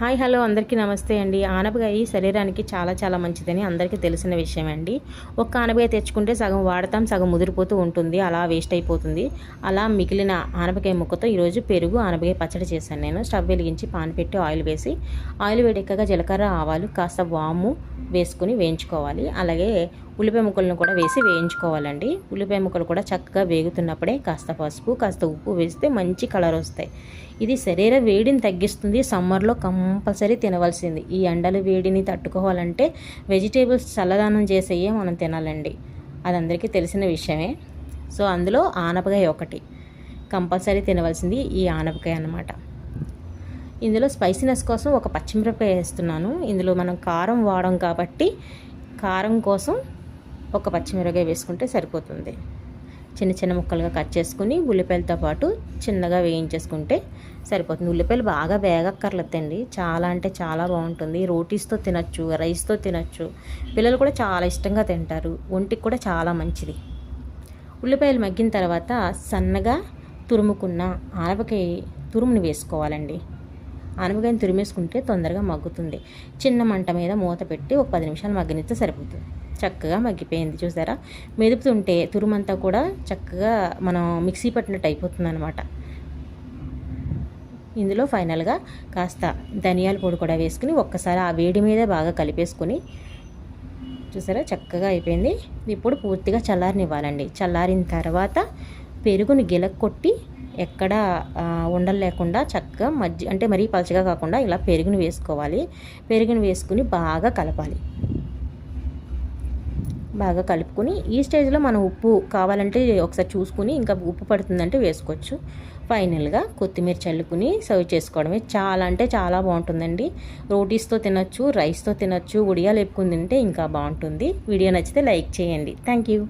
Hi hello అందరికీ నమస్తే అండి. ఆనపకాయ శరీరానికి చాలా చాలా మంచిదని అందరికీ తెలిసిన విషయం అండి. ఒక్క ఆనపకాయ తెచ్చుకుంటే సగం వాడతాం, సగం ముదిరిపోతూ ఉంటుంది, అలా వేస్ట్ అయిపోతుంది. అలా మిగిలిన ఆనపకాయ ముక్కతో ఈరోజు పెరుగు ఆనపకాయ పచ్చడి చేశాను. నేను స్టవ్ వెలిగించి పాన్ పెట్టి ఆయిల్ వేసి, ఆయిల్ వేడెక్కగా జీలకర్ర ఆవాలు కాస్త వాము వేసుకుని వేయించుకోవాలి. అలాగే ఉల్లిపాయ ముక్కలను కూడా వేసి వేయించుకోవాలండి. ఉల్లిపాయ ముక్కలు కూడా చక్కగా వేగుతున్నప్పుడే కాస్త పసుపు కాస్త ఉప్పు వేస్తే మంచి కలర్ వస్తాయి. ఇది శరీర వేడిని తగ్గిస్తుంది. సమ్మర్లో కంపల్సరీ తినవలసింది. ఈ ఎండల వేడిని తట్టుకోవాలంటే వెజిటేబుల్స్ చల్లదానం చేసేయే మనం తినాలండి. అది అందరికీ తెలిసిన విషయమే. సో అందులో ఆనపకాయ ఒకటి కంపల్సరీ తినవలసింది ఈ ఆనపకాయ అన్నమాట. ఇందులో స్పైసీనెస్ కోసం ఒక పచ్చిమిరపకాయ వేస్తున్నాను. ఇందులో మనం కారం వాడం కాబట్టి కారం కోసం ఒక పచ్చిమిరపకాయ వేసుకుంటే సరిపోతుంది. చిన్న చిన్న ముక్కలుగా కట్ చేసుకుని ఉల్లిపాయలతో పాటు చిన్నగా వేయించేసుకుంటే సరిపోతుంది. ఉల్లిపాయలు బాగా వేగక్కర్లేదండి. చాలా అంటే చాలా బాగుంటుంది. రోటీస్తో తినచ్చు, రైస్తో తినచ్చు. పిల్లలు కూడా చాలా ఇష్టంగా తింటారు. ఒంటికి కూడా చాలా మంచిది. ఉల్లిపాయలు మగ్గిన తర్వాత సన్నగా తురుముకున్న ఆనపకాయ తురుముని వేసుకోవాలండి. ఆనపకాయని తురిమేసుకుంటే తొందరగా మగ్గుతుంది. చిన్న మంట మీద మూత పెట్టి ఒక 10 నిమిషాలు మగ్గనిస్తే సరిపోతుంది. చక్కగా మగ్గిపోయింది చూసారా. మెదుపుతుంటే తురుమంతా కూడా చక్కగా మనం మిక్సీ పట్టినట్టు అయిపోతుంది అనమాట. ఇందులో ఫైనల్గా కాస్త ధనియాల పొడి కూడా వేసుకుని ఒక్కసారి ఆ వేడి మీదే బాగా కలిపేసుకొని చూసారా చక్కగా అయిపోయింది. ఇప్పుడు పూర్తిగా చల్లారనివ్వాలండి. చల్లారిన తర్వాత పెరుగుని గిలక్కొట్టి ఎక్కడ ఉండలు లేకుండా చక్కగా అంటే మరీ పలచగా కాకుండా ఇలా పెరుగుని వేసుకోవాలి. పెరుగుని వేసుకుని బాగా కలపాలి. బాగా కలుపుకొని ఈ స్టేజ్లో మనం ఉప్పు కావాలంటే ఒకసారి చూసుకుని ఇంకా ఉప్పు పడుతుందంటే వేసుకోవచ్చు. ఫైనల్గా కొత్తిమీర చల్లుకుని సర్వ్ చేసుకోవడమే. చాలా అంటే చాలా బాగుంటుందండి. రోటీస్తో తినచ్చు, రైస్తో తినచ్చు, ఉడియాలు వేపుకుని తింటే ఇంకా బాగుంటుంది. వీడియో నచ్చితే లైక్ చేయండి. Thank you.